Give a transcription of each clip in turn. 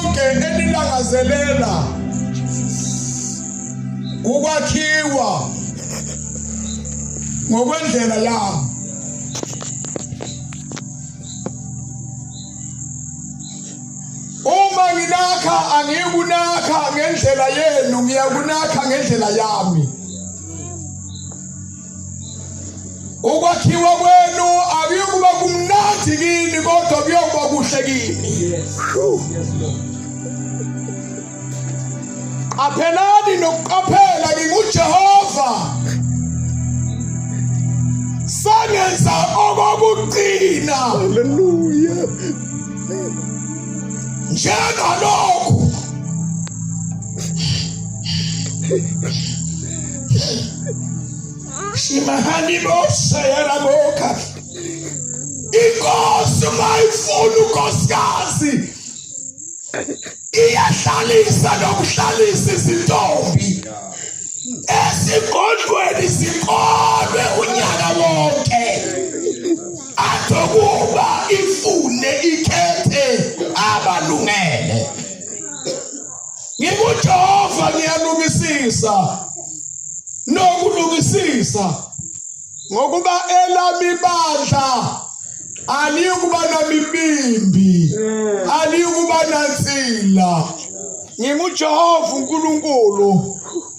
lonke enilangazelela ukwakhiwa ngokwendlela yami. Uma nginakha angiyikunakha ngendlela yenu, ngiyakunakha ngendlela yami. Ukwakhiwa kwenu akuyukuba kumnandi kini kodwa kuyokuba kuhle kini. Aphelani nokuqaphela, nginguJehova. Sangenza okokuqina. Hallelujah. Njengalokhu Shimahani Mose yaraboka. Inkosi mayifuna unkosikazi iyahlalisa nokuhlalisa izintombi esigodlweni sikolwe unyaka wonke athokuba ifune ikhethe abalungele. NginguJehova, ngiyalungisisa nokulungisisa ngokuba elami bandla aliyukuba namibimbi, aliyukuba nansila. NginguJehova uNkulunkulu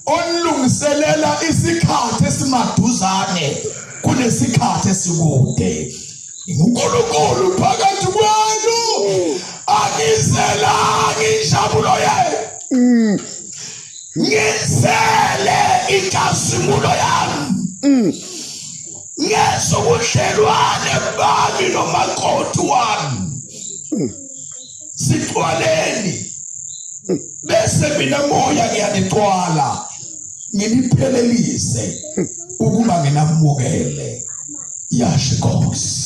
onilungiselela isikhathi esimaduzane kunesikhathi esikude. NginguNkulunkulu phakathi kwenu, angizela injabulo yenu, ngizele inkazimulo yami, ngenza ubudlelwane bami nomakoti wami. Sithwaleni bese mina moya ngiyanithwala nginiphelelise ukuba nginamukele. Yashe Nkosi.